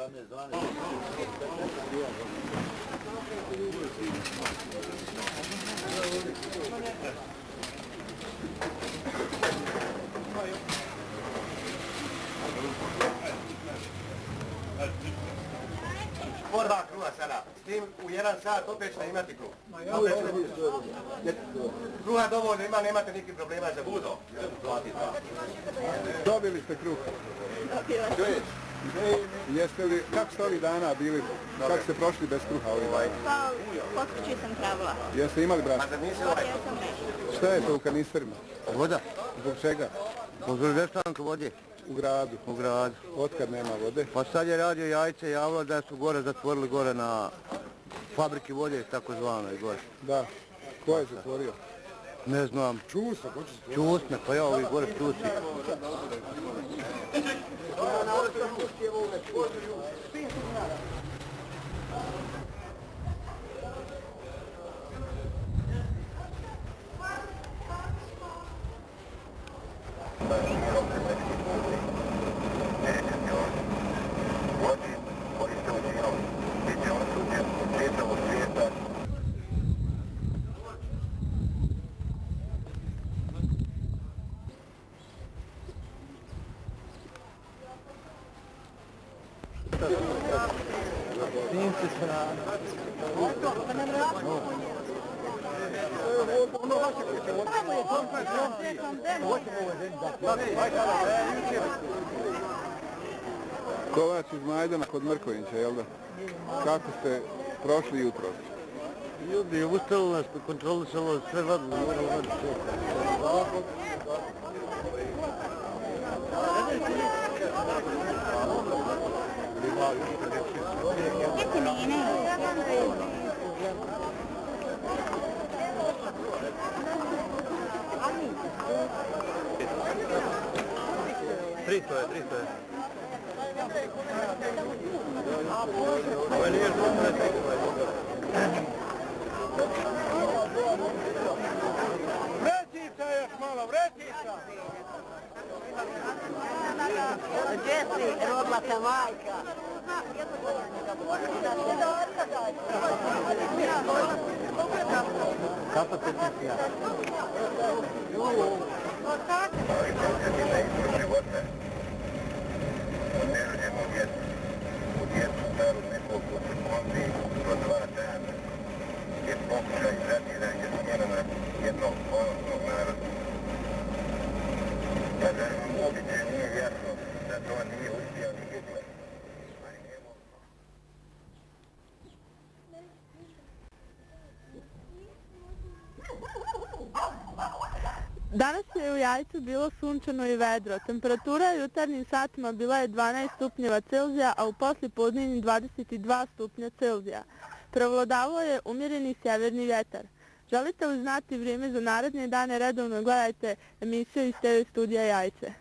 Po 2 kruha sada, s tim u 1 sat opet ćete imati kruh. Kruha dovoljno ima, nemate nikakvih problema za budo. Dobili ste kruh. Jeste li, kako ste ovih dana bili, kako ste prošli bez kruha ovih dana? Pa, kod kući sam trebala. Jeste imali brat? Jesam nešto. Šta je to u kanisterima? Voda. Zbog čega? Zbog restoranka vode. U gradu? U gradu. Otkad nema vode? Pa sad je radio Jajce javilo da su gore zatvorili gore na fabriki vode, tako zvanoj gore. Da. Ko je zatvorio? Ne znam. Čusme, ko će zatvorio? Čusme, pa ja ovih gore čusi. Snimci s hrana. Kovač iz Majdana kod Mrkovića, jel da? Kako ste prošli jutro? Ljudi, ustalo nas, kontrolisalo sve vadno, Trito je. Ovo nije Vrećica još malo, vrećica! Gdje si, rodila te majka? Kako se ti sija? Danas je u Jajcu bilo sunčano i vedro. Temperatura u jutarnjim satima bila je 12 stupnjeva Celzija, a u poslijepodnevnim 22 stupnja Celzija. Prevladavao je umjereni sjeverni vjetar. Želite li znati vrijeme za naredne dane, redovno gledajte emisiju iz TV studija Jajce.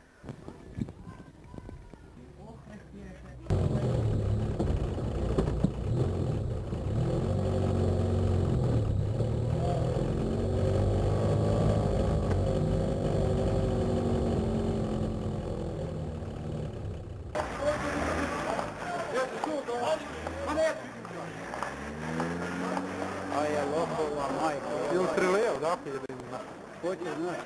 Ili streleo, da je da ima? Hoće, znaš.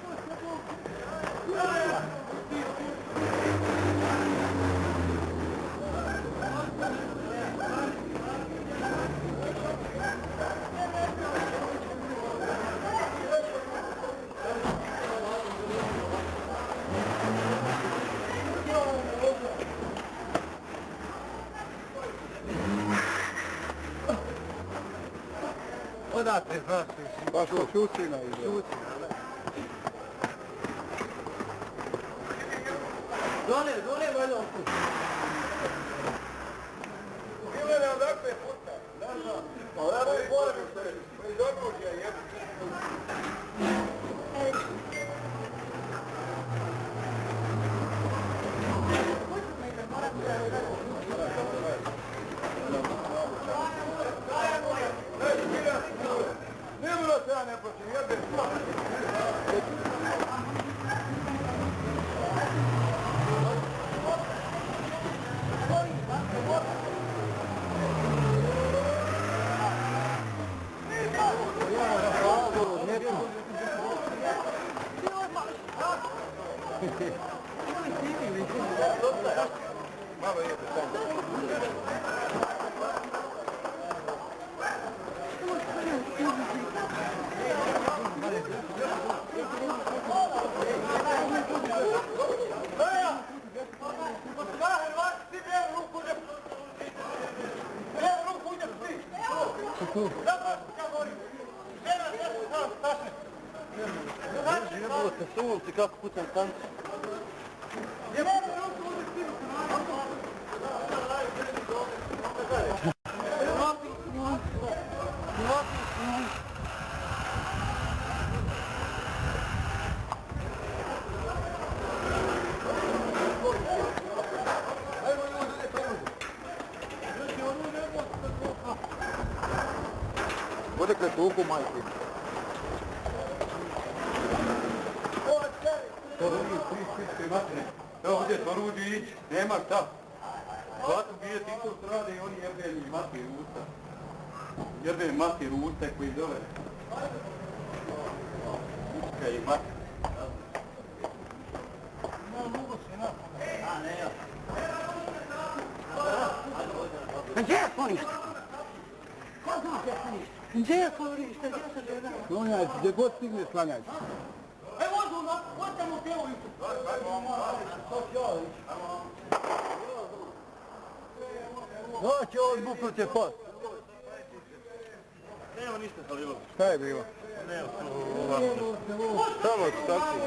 Odakle, znaš? Baš ko Šucina izgleda. Dole, valjda opusti. Milene, odakle je puta? Da. Pa odakle je porebi što je? Pa iz oružja jebi. Malo jede samo. Jebote, sunce, kako pucam tanci. Odakle tuku, majke? Evo ovdje Toruđu ići, nema šta. Hvatu bije ti to strade i oni jebeni mati rusta. Jebeni mati rusta koji dole. Uska i mati. Gdje je sklonište? Ko zna gdje je sklonište? Gdje je sklonište? Gdje se žena? Slanjaj se, gdje god stigne slanjaj se. Evo odu, odem u tijelu iću. Doći ovo zbuknu će pot. Nema ništa Halilović. Šta je bilo? Nema samo staci.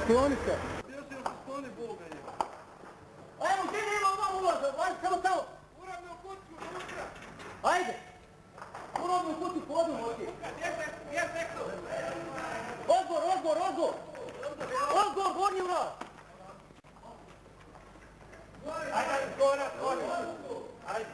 Skloni se. Ajmo, gdje nema ovam ulaza? Ajde, samo. Uravno kuću, unutra. Ajde. Uravno kuću, podimo ovdje. Gdje sektor? Odgor, gornji ulaz. Ajde, skora. Ajde.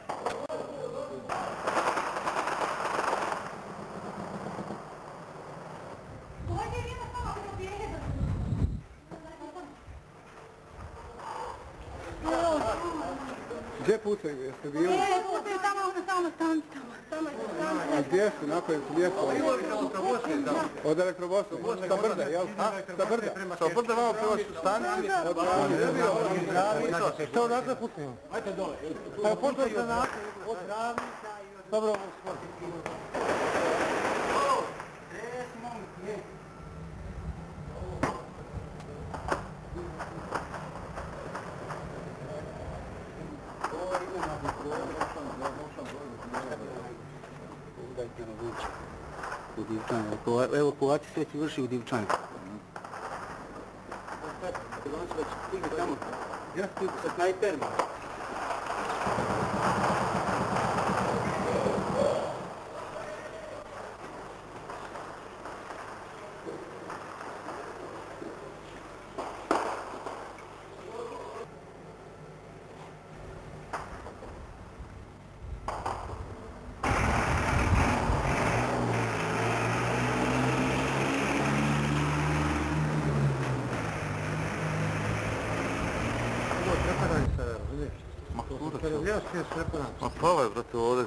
Gdje pucaju, jeste bili? Pucaju tamo na stanci. A gdje su, na kojem su mjestu? Od elektrobosa? Sa brda, jel? Sa brda? Sa brda vamo prema stanici. Od Znači, što odakle pucaju? Ajde dole. Evo, počeli se na... Od ravnica i od... Dobro, u Divčanu. Evo Kovači sve će vrši u Divčanu. Oni su već stigli tamo. Ja stigli sa snajperima. Ma pala je, brate, ovdje,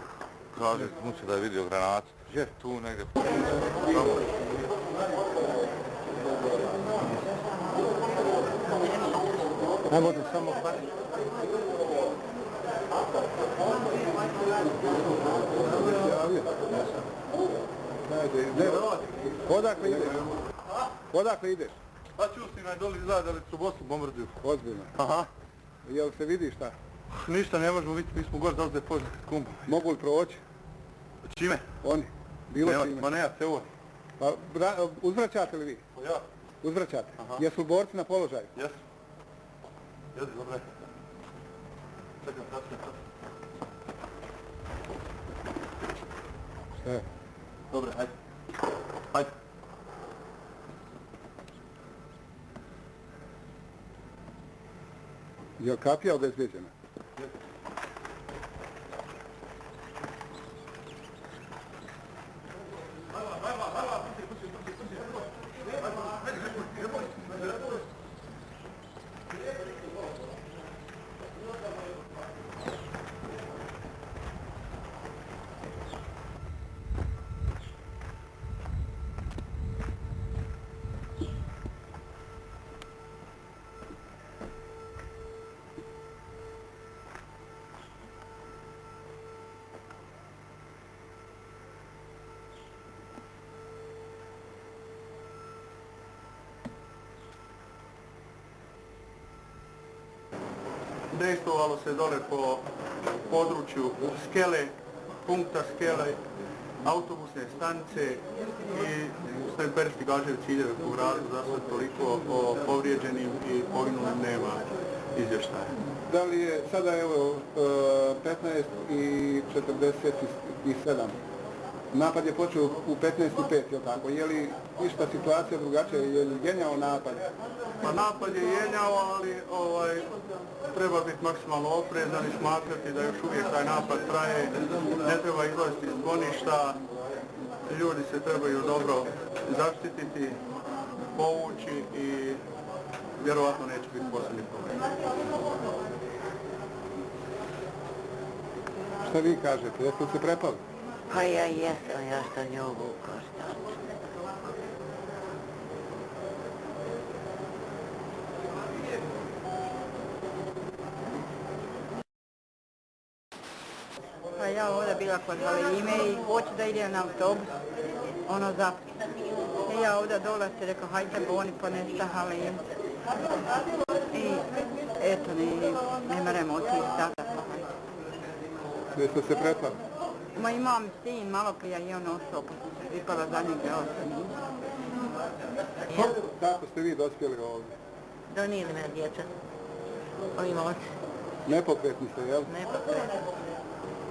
kaže, muče da je vidio granatu. Gdje? Tu negdje. Ne bude samo Odakle ideš? Odakle ideš? Pa čusti me doli izgleda da li su Bosnu bombarduju. Ozbiljno. Aha. Jel se vidi šta? Ništa ne možemo vidjeti, mi smo gore dolaze poznati kumba. Mogu li proći? Čime? Oni? Bilo čime? Ma nema se ovo. Pa uzvraćate li vi? Pa ja. Uzvraćate? Aha. Jesu li borci na položaju? Jesu. Jesu, dobro. Čekam, kasnije. Šta je? Dobre, hajde. Hajde. Je li kapija obezbijeđena? dejstvovalo se dole po području Skele, punkta Skele, autobusne stanice i snajperski gađaju ciljeve u gradu, za sad toliko o povrijeđenim i poginulim nema izvještaja. Da li je, sada evo 15 i 47. Napad je počeo u 15:05, je li tako? Je li išta situacija drugačija, je li jenjao napad? Pa napad je jenjao, ali treba biti maksimalno oprezan i smatrati da još uvijek taj napad traje, ne treba izlaziti iz zvoništa, ljudi se trebaju dobro zaštititi, povući i vjerovatno neće biti posebnih problema. Šta vi kažete, jeste li se prepali? Pa ja jesam, ja sam nju vukao šta. Pa ja ovdje bila kod Halime i hoću da idem na autobus, ono zapne. I ja ovdje dolazim i rekao, hajde boni ponesta Halim. I eto, ne moramo otići sada, pa hajde. Jeste se prepali? Ma imam sin, malo prije i on ostao, pa sam se pripala za njim, ja sam Kako ste vi dospjeli ovdje? Donijeli me djeca. Ovi moći. Nepokretni ste, jel? Nepokretni.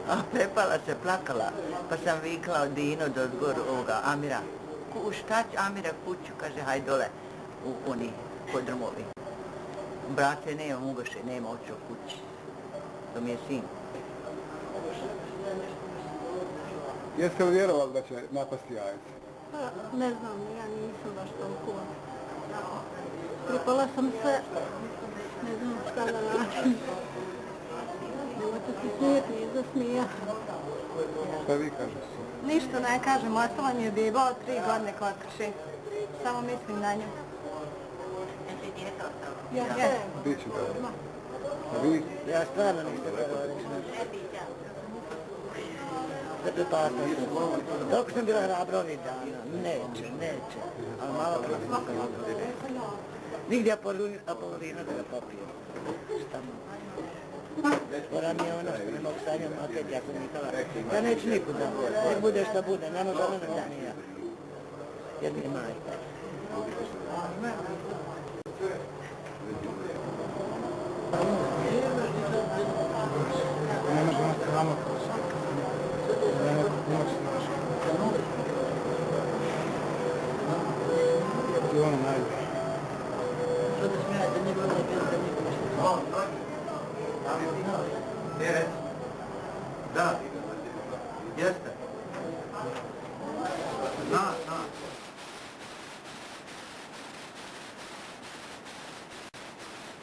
A prepala se, plakala, pa sam vikla od Dino do zgoru ovoga Amira. Šta će Amira kuću, kaže, haj dole u oni podrumovi. Brate, nema ugaše, nema oču kući. To mi je sin. Jeste li vjerovali da će napasti Jajce? Pa, ne znam, ja nisam baš toliko. Pripala sam se, ne znam šta da radim. Nemojte se smijeti, nije za smija. Šta vi kažete? Ništa ne kažem, ostala mi je beba od 3 godine koja krši. Samo mislim na nju. Jesi djeta ostalo? Ja. Biće dobro. A vi? Ja stvarno nisam vjerovali. Dok sam bila hrabra ovih dana, neće, ali malo prije sam se nigdje Apolina da ga popijem. Šta mu? Skora mi je ono što ne mogu sanjati opet, ja sam nikala. Ja neću nikuda, nek bude šta bude, ne može ono da nije. Jer mi je majka. Ne možemo se vama prositi. I ono najbolje. Što da smijete, nije bilo da nije Da, jeste.